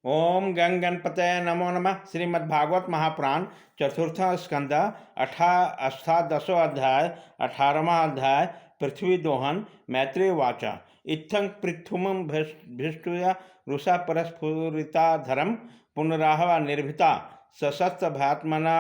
ओम गंग गणपतये नमो नमः। श्रीमद्भागवत महापुराण चतुर्थ स्कंद अष्टादशो अध्याय 18वां अध्याय पृथ्वी दोहन। मैत्रेय वाच इत्थं पृथुमं भिष्टुया रुषा परस्फुरिताधरम पुनराहवा निर्भिता सशस्त्र भयात्मना।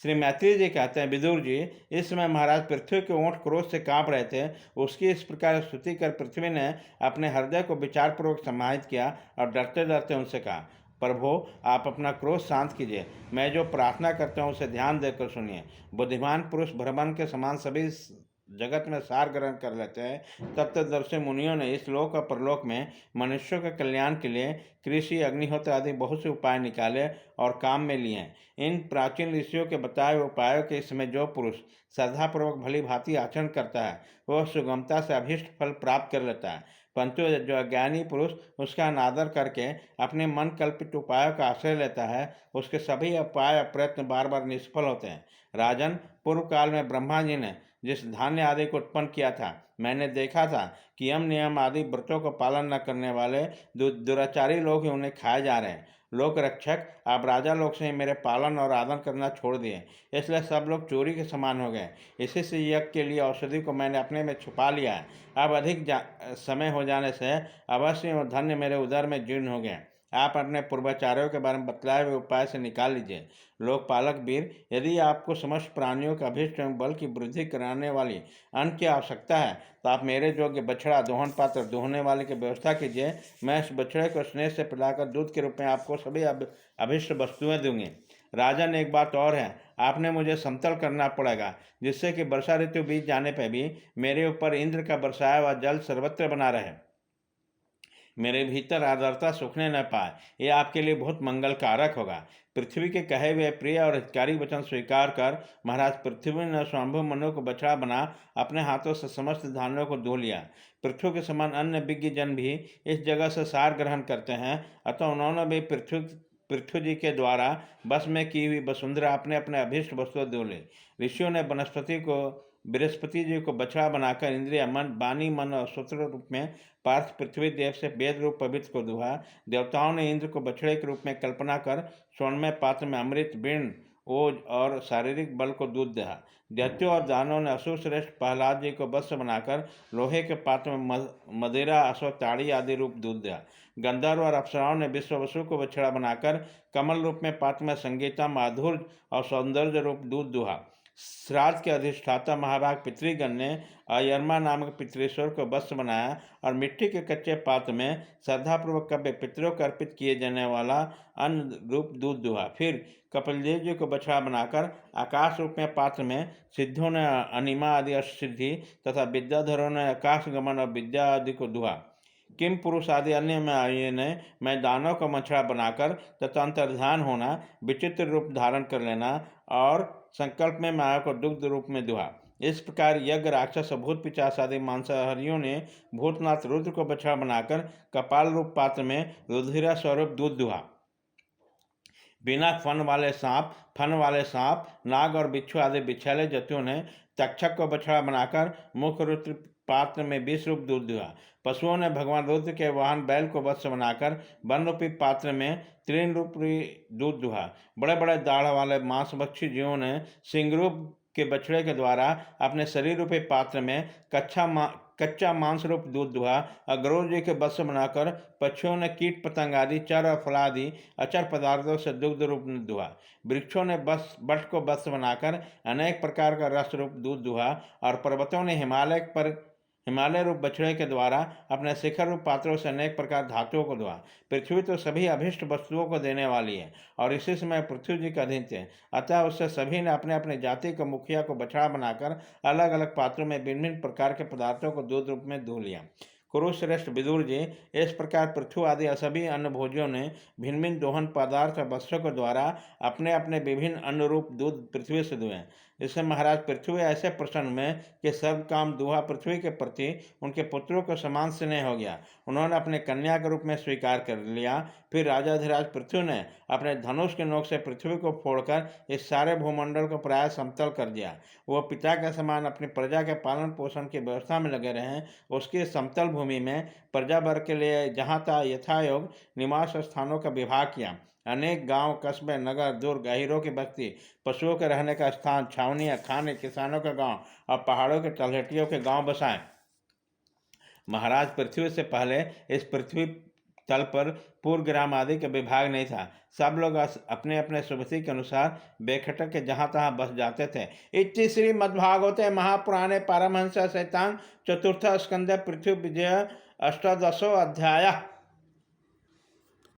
श्री मैत्रेय जी कहते हैं, विदुर जी, इस समय महाराज पृथ्वी के ओंठ क्रोध से कांप रहे थे। उसकी इस प्रकार स्तुति कर पृथ्वी ने अपने हृदय को विचारपूर्वक समाहित किया और डरते डरते उनसे कहा, प्रभो, आप अपना क्रोध शांत कीजिए। मैं जो प्रार्थना करता हूँ उसे ध्यान देकर सुनिए। बुद्धिमान पुरुष भ्रमण के समान सभी जगत में सार ग्रहण कर लेते हैं। तत्वदर्शी मुनियों ने इस लोक और परलोक में मनुष्यों के कल्याण के लिए कृषि, अग्निहोत्र आदि बहुत से उपाय निकाले और काम में लिए हैं। इन प्राचीन ऋषियों के बताए हुए उपायों के समय जो पुरुष श्रद्धापूर्वक भली भांति आचरण करता है वह सुगमता से अभीष्ट फल प्राप्त कर लेता है, परंतु जो अज्ञानी पुरुष उसका अनादर करके अपने मन कल्पित उपायों का आश्रय लेता है उसके सभी उपाय और प्रयत्न बार बार निष्फल होते हैं। राजन, पूर्व काल में ब्रह्मा जी ने जिस धान्य आदि को उत्पन्न किया था, मैंने देखा था कि यम नियम आदि व्रतों का पालन न करने वाले दुराचारी लोग ही उन्हें खाए जा रहे हैं। लोक रक्षक, आप राजा लोग से ही मेरे पालन और आदर करना छोड़ दिए, इसलिए सब लोग चोरी के समान हो गए। इसी से यज्ञ के लिए औषधि को मैंने अपने में छुपा लिया है। अब अधिक समय हो जाने से अवश्य वो धन्य मेरे उदर में जीर्ण हो गए। आप अपने पूर्वाचार्यों के बारे में बतलाए हुए उपाय से निकाल लीजिए। लोकपालक वीर, यदि आपको समस्त प्राणियों के अभीष्ट एवं बल की वृद्धि कराने वाली अन्न की आवश्यकता है तो आप मेरे योग्य बछड़ा दोहन पात्र दोहने वाले की व्यवस्था कीजिए। मैं इस बछड़े को स्नेह से पिलाकर दूध के रूप में आपको सभी अभीष्ट वस्तुएं दूंगी। राजन, एक बात और है, आपने मुझे समतल करना पड़ेगा, जिससे कि वर्षा ऋतु बीत जाने पर भी मेरे ऊपर इंद्र का बरसाया हुआ जल सर्वत्र बना रहे, मेरे भीतर आर्द्रता सूखने न पाए। ये आपके लिए बहुत मंगल कारक होगा। पृथ्वी के कहे हुए प्रिय और हितकारी वचन स्वीकार कर महाराज पृथ्वी ने स्वयंभू मनु को बछड़ा बना अपने हाथों से समस्त धान्यों को धो लिया। पृथ्वी के समान अन्य विज्ञ जन भी इस जगह से सार ग्रहण करते हैं, अतः उन्होंने भी पृथ्वी जी के द्वारा बस में की हुई वसुंधरा अपने अपने अभीष्ट वस्तुएं धो ली। ऋषियों ने बृहस्पति जी को बछड़ा बनाकर इंद्रिय, मन, वाणी, मन और सूत्र रूप में पार्थ पृथ्वी देव से वेद रूप पवित्र को दुहा। देवताओं ने इंद्र को बछड़े के रूप में कल्पना कर स्वर्णमय पात्र में अमृत, बीण, ओज और शारीरिक बल को दूध दिया। दैत्यों और दानों ने असुर श्रेष्ठ प्रहलाद जी को वत्स बनाकर लोहे के पात्र में मदिरा, अश्व, ताड़ी आदि रूप दूध दिया। गंधर्व और अप्सराओं ने विश्ववसु को बछड़ा बनाकर कमल रूप में पात्र में संगीता, माधुर्य और सौंदर्य रूप दूध दुहा। श्राद्ध के अधिष्ठाता महाभाग पितृगण ने अयरमा नामक पितृश्वर को वस्त्र बनाया और मिट्टी के कच्चे पात्र में श्रद्धापूर्वक कव्य पितरों को अर्पित किए जाने वाला अन्न रूप दूध दुहा। फिर कपिलदेव जी को बछड़ा बनाकर आकाश रूप में पात्र में सिद्धों ने अनिमा आदि अष्टसिद्धि तथा विद्याधरों ने आकाश गमन और विद्या आदि को दुहा। किम पुरुष आदि अन्य में आयु ने मैं दानों का मछड़ा बनाकर तथा अंतर्ध्यान होना, विचित्र रूप धारण कर लेना और संकल्प में माया को दुग्ध रूप में दुहा। इस प्रकार यज्ञ, राक्षस, भूत, पिचास आदि मांसाहारियों ने भूतनाथ रुद्र को बछड़ा बनाकर कपाल रूप पात्र में रुधिरा स्वरूप दूध दुहा। बिना फन वाले सांप, नाग और बिच्छू आदि बिछैले जतुओं ने तक्षक को बछड़ा बनाकर मुख रुद्र पात्र में विष रूप दूध दुहा। पशुओं ने भगवान रुद्र के वाहन बैल को वत्स बनाकर वन रूपी पात्र में तृण रूपी दूध दुहा। बड़े बड़े दाढ़ वाले मांसभक्षी जीवों ने सिंह रूप के बछड़े के द्वारा अपने शरीर रूपी पात्र में कच्चा मांस रूप दूध दुहा। अग्रोर जी के वत्स बनाकर पक्षियों ने कीट पतंग आदि, चर और फलादि अचर पदार्थों से दुग्ध रूप दुहा। वृक्षों ने बट को वत्स बनाकर अनेक प्रकार का रस रूप दूध दुहा और पर्वतों ने हिमालय रूप बछड़े के द्वारा अपने शिखर रूप पात्रों से अनेक प्रकार धातुओं को दुहा। पृथ्वी तो सभी अभिष्ट वस्तुओं को देने वाली है और इसी समय पृथ्वी जी का अधीन थे, अतः उससे सभी ने अपने अपने जाति के मुखिया को बछड़ा बनाकर अलग अलग पात्रों में भिन्न भिन्न प्रकार के पदार्थों को दूध रूप में धो लिया। कुरुश्रेष्ठ विदुर जी, इस प्रकार पृथ्वी आदि सभी अन्न भोजियों ने भिन्न भिन्न दोहन पदार्थ और वस्त्रों के द्वारा अपने अपने विभिन्न अन्न रूप दूध पृथ्वी से दुए। इससे महाराज पृथ्वी ऐसे प्रसन्न में कि सर्व काम दुहा पृथ्वी के प्रति उनके पुत्रों को समान स्नेह हो गया उन्होंने अपने कन्या के रूप में स्वीकार कर लिया। फिर राजाधिराज पृथ्वी ने अपने धनुष के नोक से पृथ्वी को फोड़कर इस सारे भूमंडल को प्राय समतल कर दिया। वह पिता के समान अपनी प्रजा के पालन पोषण की व्यवस्था में लगे रहे। उसकी समतल भूमि में प्रजा वर्ग के लिए जहाँ तहाँ यथायोग निवास स्थानों का विभाग किया। अनेक गांव, कस्बे, नगर, दुर्ग, अहीरों की बस्ती, पशुओं के रहने का स्थान, छावनियाँ, खाने, किसानों के गांव और पहाड़ों के तलहटियों के गांव बसाए। महाराज पृथ्वी से पहले इस पृथ्वी तल पर पूर्वग्राम आदि का विभाग नहीं था। सब लोग अपने अपने सुबुद्धि के अनुसार बेखटक के जहाँ तहाँ बस जाते थे। इति श्रीमद्भागवते महापुराणे पारमहंस संहितां चतुर्थ स्कंदे पृथ्वी विजय अष्टादशो अध्याय।